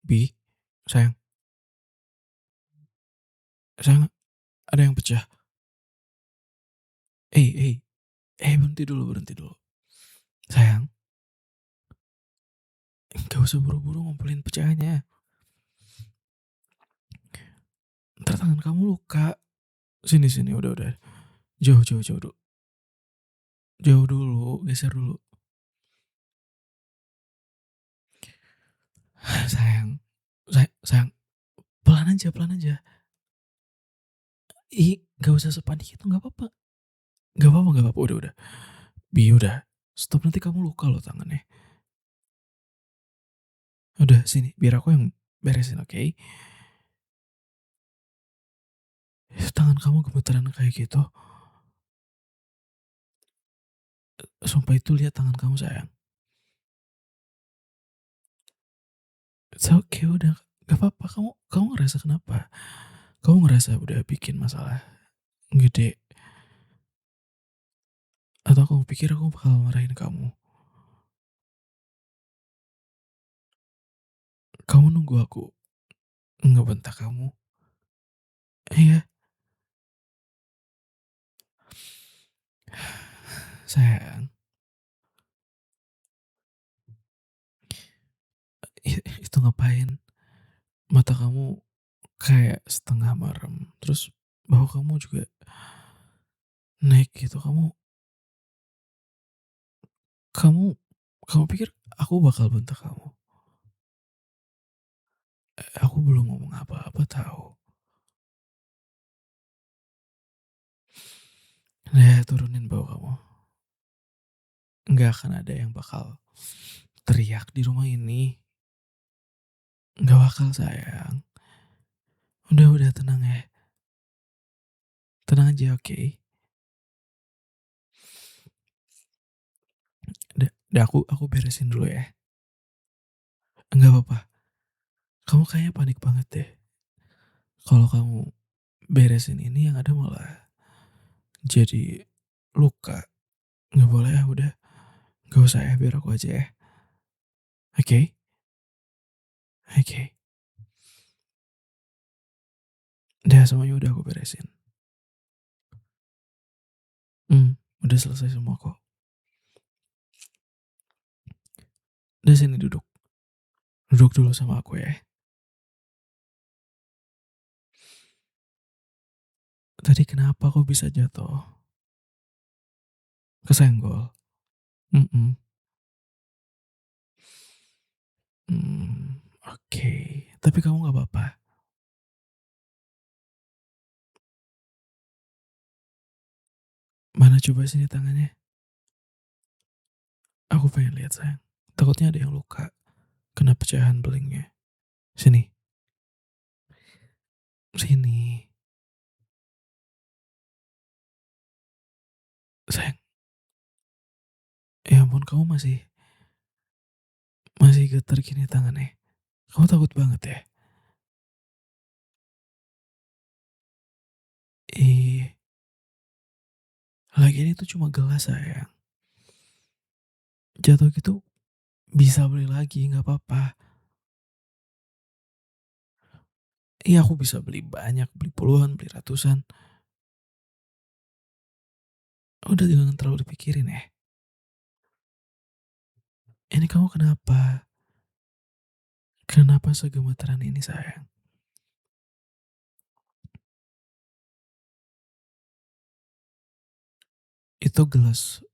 Bi, sayang, sayang, ada yang pecah. Eh, eh, berhenti dulu, berhenti dulu. Sayang, gak usah buru-buru ngumpulin pecahannya. Ntar tangan kamu luka. Sini, sini, udah. Jauh, jauh, jauh dulu. Jauh dulu, geser dulu. Sayang, sayang, pelan aja, pelan aja. Ih, gak usah sepanik itu, gak apa-apa. Gak apa-apa, udah. Bi, udah. Stop, nanti kamu luka loh tangannya. Udah, sini, biar aku yang beresin, oke? Tangan kamu gemeteran kayak gitu. Sumpah itu lihat tangan kamu, sayang. It's okay, udah. Gak apa-apa, kamu ngerasa kenapa? Kamu ngerasa udah bikin masalah gede? Atau kamu pikir aku bakal marahin kamu? Kamu nunggu aku ngebentak kamu? Iya, sayang. Itu ngapain? Mata kamu kayak setengah merem. Terus bau kamu juga naik gitu. Kamu, kamu pikir aku bakal bentak kamu? Aku belum ngomong apa-apa tahu. Nah, turunin bau kamu. Nggak akan ada yang bakal teriak di rumah ini. Nggak bakal, sayang. Udah tenang ya. Tenang aja, oke? Udah aku beresin dulu ya. Enggak apa-apa. Kamu kayaknya panik banget deh. Kalau kamu beresin ini yang ada malah jadi luka. Nggak boleh ya, udah. Gak usah ya, biar aku aja ya. Oke? Oke. Udah, semuanya udah aku beresin. Udah selesai semua kok. Udah, sini duduk. Duduk dulu sama aku ya. Tadi kenapa kok bisa jatuh? Kesenggol. Mm-mm. Oke. Tapi kamu nggak apa-apa. Mana coba sini tangannya. Aku pengen lihat, sayang. Takutnya ada yang luka. Kena pecahan belingnya. Sini. Sini. Sayang. Ya ampun, kamu masih getar gini tangannya. Kamu takut banget ya? Ih, lagian itu cuma gelas, sayang. Jatuh gitu bisa beli lagi, nggak apa-apa. Iya, aku bisa beli banyak, beli puluhan, beli ratusan. Udah, jangan terlalu dipikirin ya. Ini kamu kenapa? Kenapa segemeteran ini, sayang? Itu gelas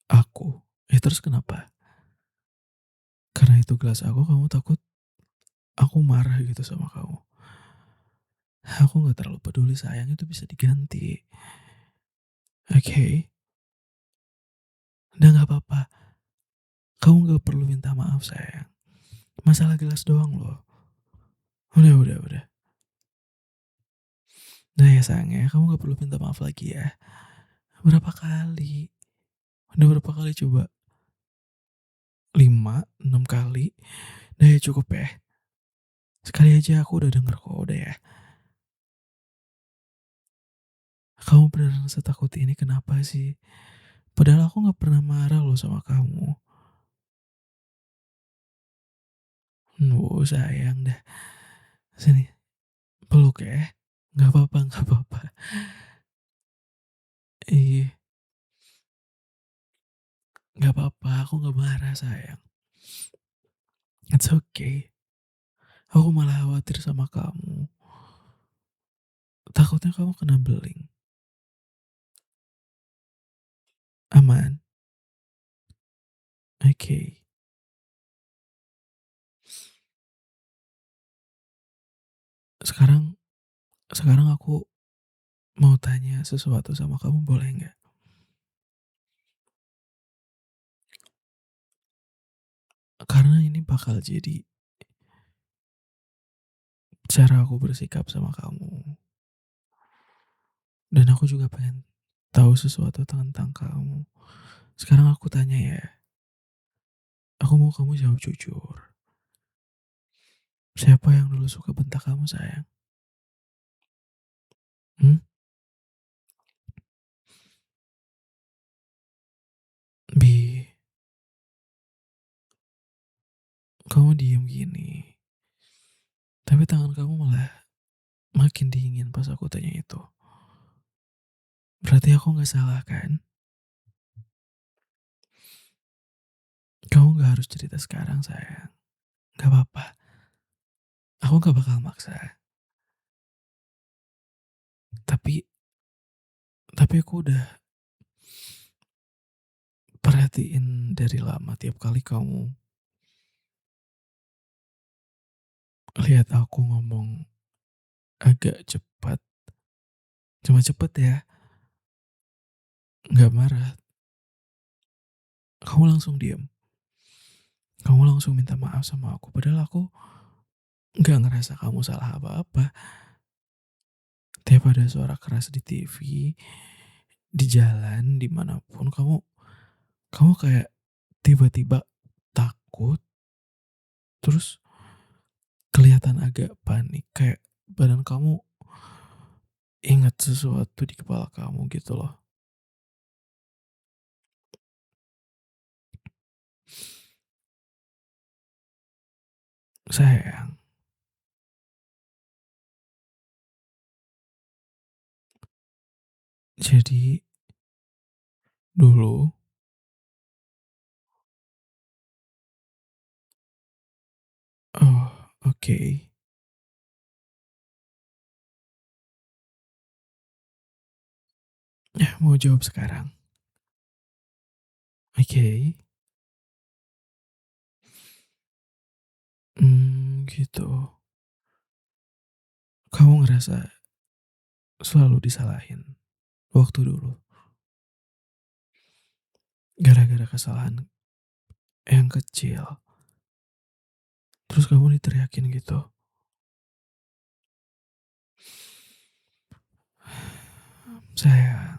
aku. Terus kenapa? Karena itu gelas aku, kamu takut aku marah gitu sama kamu. Aku nggak terlalu peduli, sayang, itu bisa diganti. Oke? Udah, nggak apa-apa. Kamu nggak perlu minta maaf, sayang. Masalah gelas doang loh. Udah. Nah ya, sayang ya, kamu nggak perlu minta maaf lagi ya. Berapa kali? Udah berapa kali coba? 5, 6 kali? Udah ya, cukup ya. Sekali aja aku udah denger kok, udah ya. Kamu beneran setakut ini kenapa sih? Padahal aku gak pernah marah loh sama kamu. Sayang dah. Sini, peluk ya. Nggak apa-apa. Iya, nggak apa-apa, aku nggak marah sayang. It's okay. Aku malah khawatir sama kamu. Takutnya kamu kena beling. Aman? Oke. Sekarang sekarang aku mau tanya sesuatu sama kamu boleh nggak? Karena ini bakal jadi cara aku bersikap sama kamu. Dan aku juga pengen tahu sesuatu tentang kamu. Sekarang aku tanya ya, aku mau kamu jawab jujur. Siapa yang dulu suka bentak kamu sayang? Hmm? Bi, kamu diem gini. Tapi tangan kamu malah makin dingin pas aku tanya itu. Berarti aku nggak salah kan? Kamu nggak harus cerita sekarang sayang. Nggak apa-apa. Aku nggak bakal maksa. Tapi tapi aku udah perhatiin dari lama tiap kali kamu lihat aku ngomong agak cepat. Cuma cepet ya, nggak marah. Kamu langsung diem. Kamu langsung minta maaf sama aku. Padahal aku nggak ngerasa kamu salah apa-apa. Tiap ada suara keras di TV, di jalan, dimanapun kamu kamu kayak tiba-tiba takut, terus kelihatan agak panik, kayak badan kamu ingat sesuatu di kepala kamu gitu loh. Sayang, jadi dulu, oh oke, ya mau jawab sekarang. Oke, gitu. Kamu ngerasa selalu disalahin waktu dulu, gara-gara kesalahan yang kecil, terus kamu diteriakin gitu. Sayang,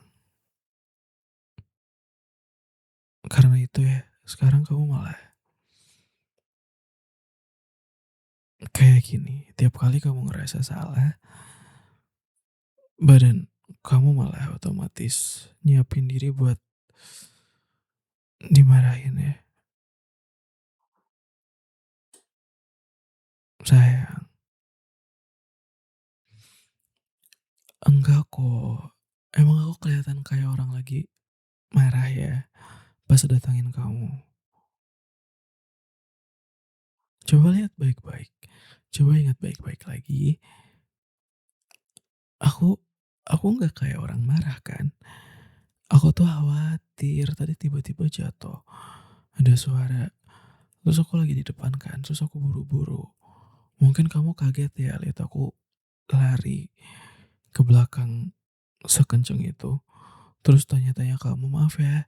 karena itu ya, sekarang kamu malah kayak gini. Tiap kali kamu ngerasa salah, badan kamu malah otomatis nyiapin diri buat dimarahin ya. Sayang, enggak kok. Emang aku kelihatan kayak orang lagi marah ya pas datangin kamu. Coba lihat baik-baik. Coba ingat baik-baik lagi. Aku aku nggak kayak orang marah kan. Aku tuh khawatir tadi tiba-tiba jatuh. Ada suara. Terus aku lagi di depan kan. Terus aku buru-buru. Mungkin kamu kaget ya lihat aku lari ke belakang sekenceng itu. Terus tanya-tanya kamu, maaf ya.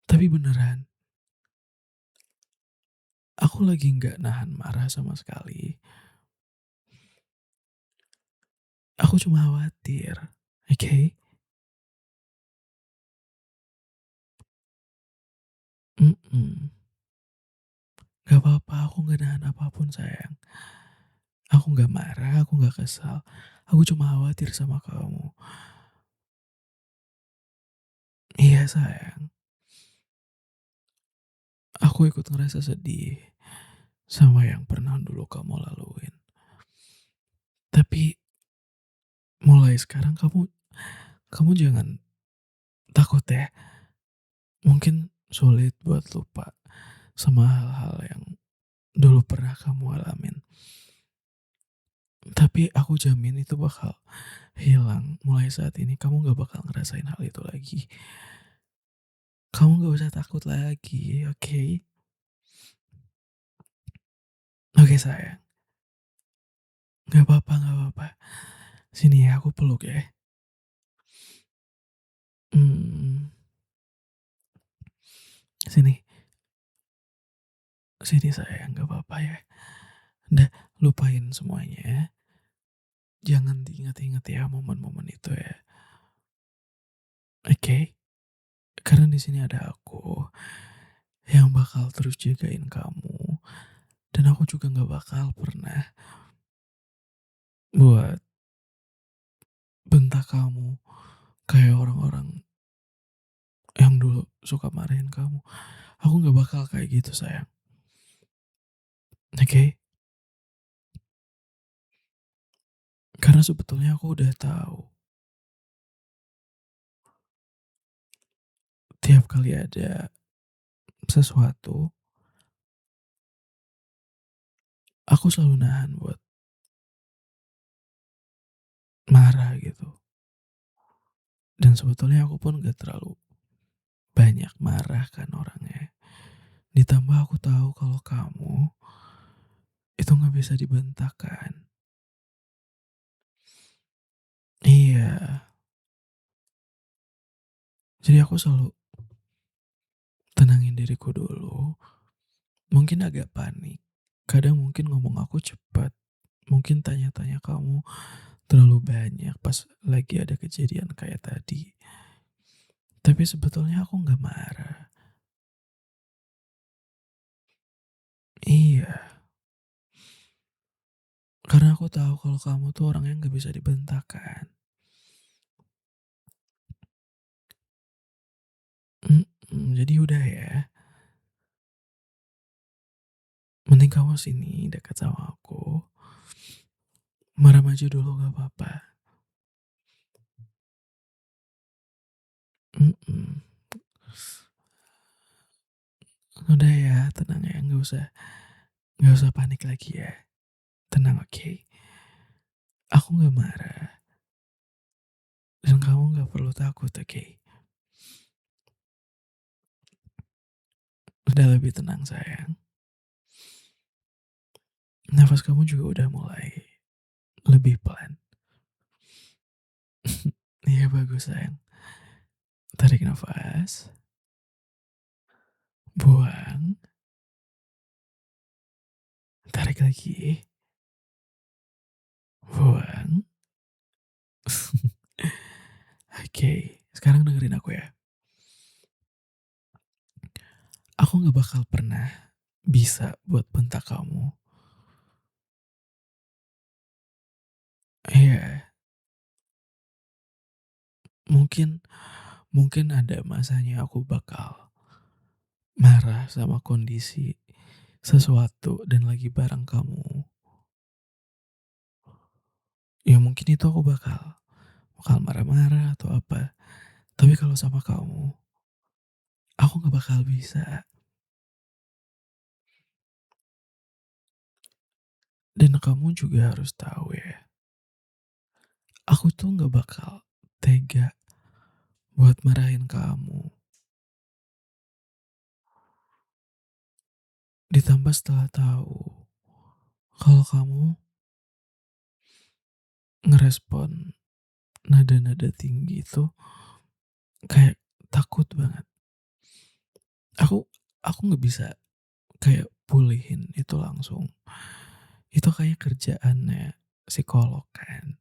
Tapi beneran, aku lagi nggak nahan marah sama sekali. Aku cuma khawatir. Oke? Mm-mm. Gak apa-apa, aku nggak nahan apapun sayang. Aku nggak marah, aku nggak kesal. Aku cuma khawatir sama kamu. Iya sayang, aku ikut ngerasa sedih. sama yang pernah dulu kamu laluin. Tapi mulai sekarang kamu kamu jangan takut ya. Mungkin sulit buat lupa sama hal-hal yang dulu pernah kamu alamin. Tapi aku jamin itu bakal hilang. Mulai saat ini kamu gak bakal ngerasain hal itu lagi. Kamu gak usah takut lagi, oke? Oke sayang, gak apa-apa, gak apa-apa. Sini ya, aku peluk ya. Hmm, sini, sini sayang, gak apa-apa ya. Udah, lupain semuanya. Jangan diingat-ingat ya momen-momen itu ya. Oke? Karena di sini ada aku yang bakal terus jagain kamu. Dan aku juga gak bakal pernah buat bentak kamu kayak orang-orang yang dulu suka marahin kamu. Aku gak bakal kayak gitu sayang. Oke? Karena sebetulnya aku udah tahu tiap kali ada sesuatu, aku selalu nahan buat marah gitu. Dan sebetulnya aku pun gak terlalu banyak marah kan orangnya. Ditambah aku tahu kalau kamu itu gak bisa dibentak kan. Iya, jadi aku selalu tenangin diriku dulu. Mungkin agak panik. Kadang mungkin ngomong aku cepat. Mungkin tanya-tanya kamu terlalu banyak pas lagi ada kejadian kayak tadi. Tapi sebetulnya aku nggak marah. Iya, karena aku tahu kalau kamu tuh orang yang nggak bisa dibentakkan. Jadi udah ya, mending kamu sini dekat sama aku. Marah aja dulu gak apa-apa. Mhm. Udah ya, tenang ya, nggak usah panik lagi ya. Tenang, oke? Aku nggak marah dan kamu nggak perlu takut, oke? Udah lebih tenang sayang. Nafas kamu juga udah mulai lebih pelan. Iya bagus sayang. Tarik nafas, buang, tarik lagi, buang. Oke, sekarang dengerin aku ya. Aku nggak bakal pernah bisa buat bentak kamu. Iya, mungkin mungkin ada masanya aku bakal marah sama kondisi sesuatu dan lagi bareng kamu. Ya mungkin itu aku bakal marah-marah atau apa. Tapi kalau sama kamu, aku nggak bakal bisa. Dan kamu juga harus tahu ya, aku tuh nggak bakal tega buat marahin kamu. Ditambah setelah tahu kalau kamu ngerespon nada-nada tinggi itu kayak takut banget. Aku nggak bisa kayak pulihin itu langsung. Itu kayak kerjaannya psikolog kan.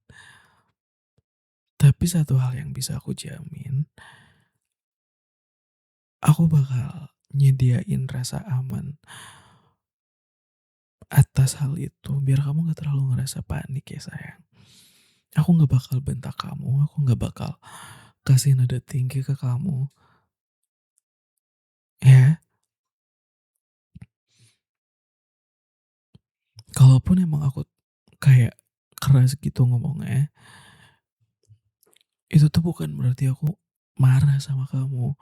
Tapi satu hal yang bisa aku jamin, aku bakal nyediain rasa aman atas hal itu biar kamu gak terlalu ngerasa panik ya sayang. Aku gak bakal bentak kamu, aku gak bakal kasih nada tinggi ke kamu. Ya, kalaupun emang aku kayak keras gitu ngomongnya, itu tuh bukan berarti aku marah sama kamu.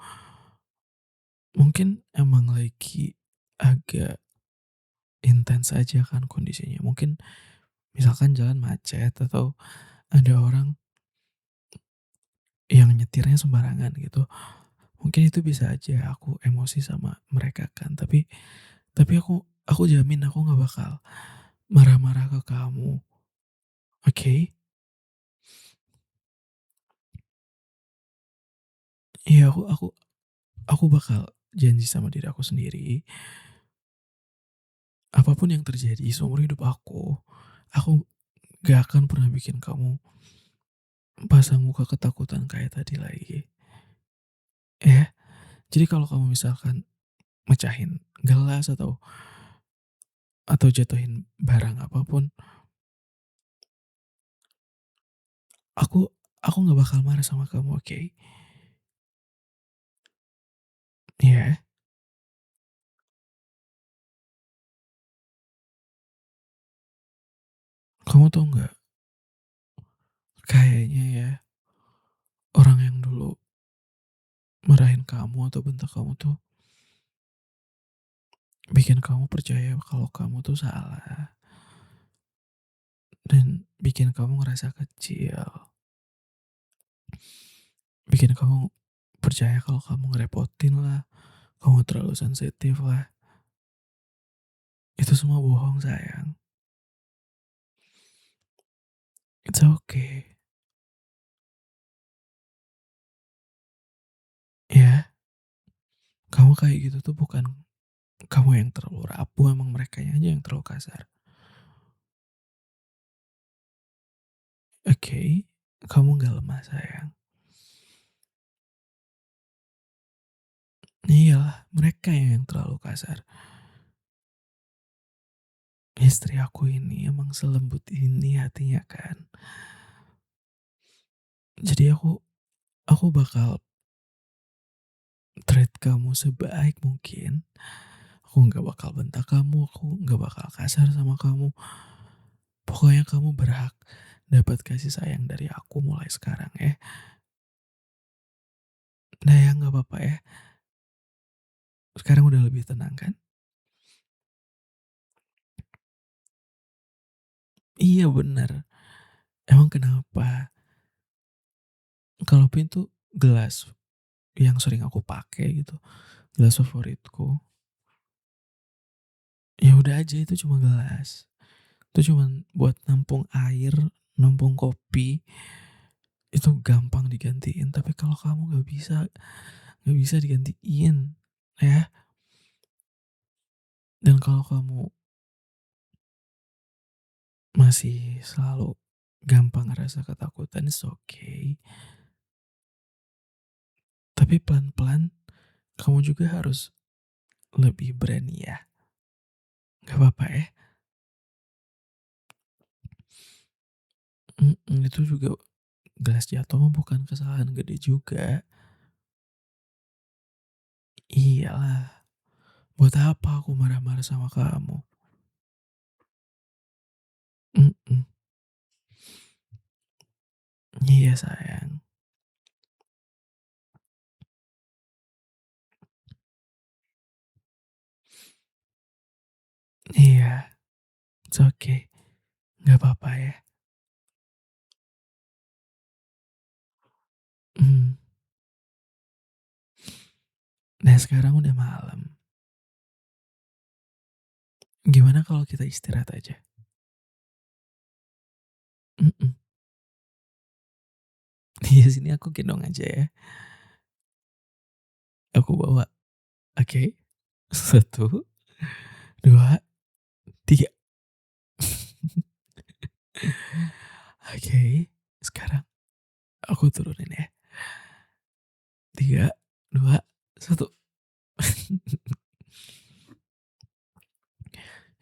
Mungkin emang lagi agak intens aja kan kondisinya. Mungkin misalkan jalan macet atau ada orang yang nyetirnya sembarangan gitu. Mungkin itu bisa aja aku emosi sama mereka kan. Tapi aku jamin aku nggak bakal marah-marah ke kamu. Oke? Iya, aku bakal janji sama diri aku sendiri, apapun yang terjadi seumur hidup aku gak akan pernah bikin kamu pasang muka ketakutan kayak tadi lagi. Ya, jadi kalau kamu misalkan mecahin gelas atau jatuhin barang apapun, aku aku nggak bakal marah sama kamu, oke? Iya, kamu tau nggak, kayaknya ya, orang yang dulu marahin kamu atau bentak kamu tuh bikin kamu percaya kalau kamu tuh salah dan bikin kamu ngerasa kecil, bikin kamu percaya kalau kamu ngerepotin lah, kamu terlalu sensitif lah. Itu semua bohong sayang. It's okay. Ya, kamu kayak gitu tuh bukan kamu yang terlalu rapuh, emang mereka aja yang terlalu kasar. Oke, kamu gak lemah sayang. Iyalah, mereka yang terlalu kasar. Istri aku ini emang selembut ini hatinya kan. Jadi aku bakal treat kamu sebaik mungkin. Aku nggak bakal bentak kamu, aku nggak bakal kasar sama kamu. Pokoknya kamu berhak dapat kasih sayang dari aku mulai sekarang ya. Nah ya nggak apa-apa ya. Sekarang udah lebih tenang kan? Iya bener. Emang kenapa? Kalau pintu gelas yang sering aku pakai gitu, gelas favoritku. Ya udah aja itu cuma gelas. Itu cuman buat nampung air, nampung kopi, itu gampang digantiin. Tapi kalau kamu nggak bisa digantiin, ya. Dan kalau kamu masih selalu gampang ngerasa ketakutan, it's okay. Tapi pelan-pelan kamu juga harus lebih berani ya. Gak apa-apa ya. Itu juga gelas jatuh mah bukan kesalahan gede juga. Iyalah, buat apa aku marah-marah sama kamu? Mhm, iya sayang. Iya, it's okay. Gak apa-apa ya. Mmm, nah sekarang udah malam. Gimana kalau kita istirahat aja? Mhm. Iya sini aku gendong aja ya. Aku bawa, oke. Satu, 2, 3. Oke, sekarang aku turunin ya. 3, 2, 1.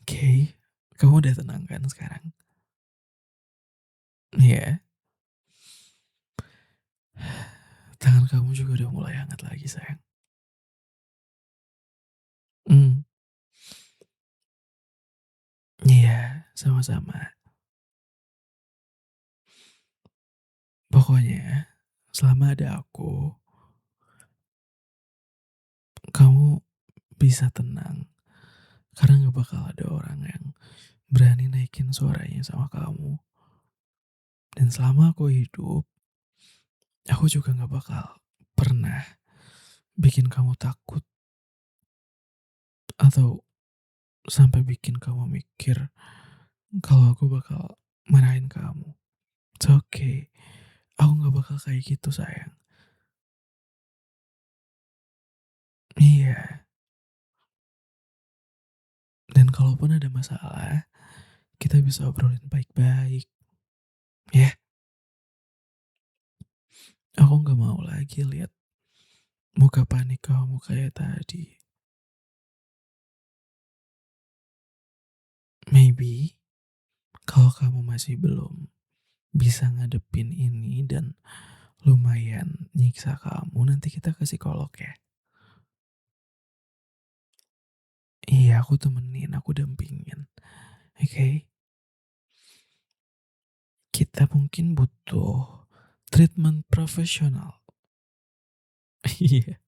Oke, kamu udah tenang kan sekarang? Iya, tangan kamu juga udah mulai hangat lagi sayang. Mmm, iya. Sama-sama. Pokoknya selama ada aku, kamu bisa tenang. Karena nggak bakal ada orang yang berani naikin suaranya sama kamu. Dan selama aku hidup, aku juga nggak bakal pernah bikin kamu takut atau sampai bikin kamu mikir kalau aku bakal marahin kamu. It's okay. Aku nggak bakal kayak gitu sayang. Iya. Dan kalaupun ada masalah, kita bisa obrolin baik-baik. Ya, aku nggak mau lagi lihat muka panik kamu kayak tadi. Maybe kalau kamu masih belum bisa ngadepin ini dan lumayan nyiksa kamu, nanti kita ke psikolog ya. Iya, aku temenin, aku dampingin. Oke, kita mungkin butuh treatment profesional. Iya,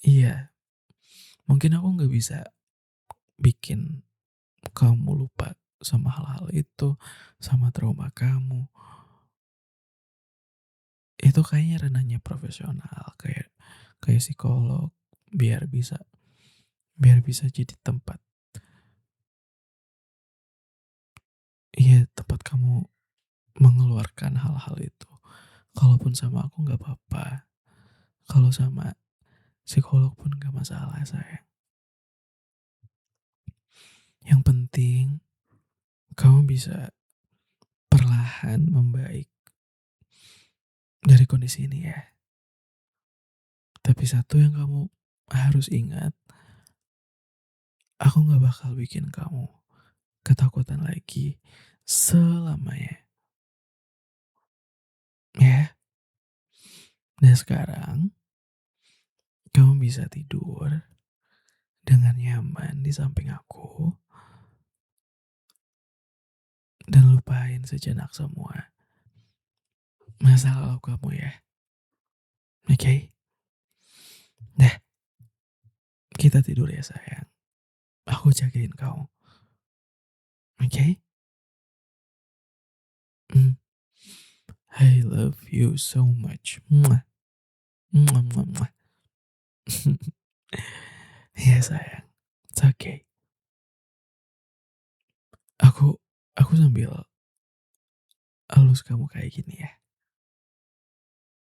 iya. Mungkin aku nggak bisa bikin kamu lupa sama hal-hal itu, sama trauma kamu. Itu kayaknya ranahnya profesional, kayak kayak psikolog, biar bisa biar bisa jadi tempat, iya, tempat kamu mengeluarkan hal-hal itu. Kalaupun sama aku nggak apa-apa, kalau sama psikolog pun nggak masalah sayang. Yang penting kamu bisa perlahan membaik dari kondisi ini ya. Tapi satu yang kamu harus ingat, aku nggak bakal bikin kamu ketakutan lagi selamanya. Ya, dan sekarang kamu bisa tidur dengan nyaman di samping aku dan lupain sejenak semua masa lalu kamu ya. Oke? Dah, kita tidur ya sayang. Aku jagain kamu. Oke? Mm. I love you so much. Mwah. Mwah, mwah, mwah. Ya sayang. It's okay. Aku sambil halus kamu kayak gini ya.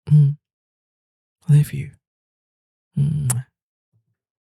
Mm. Love you. Mwah.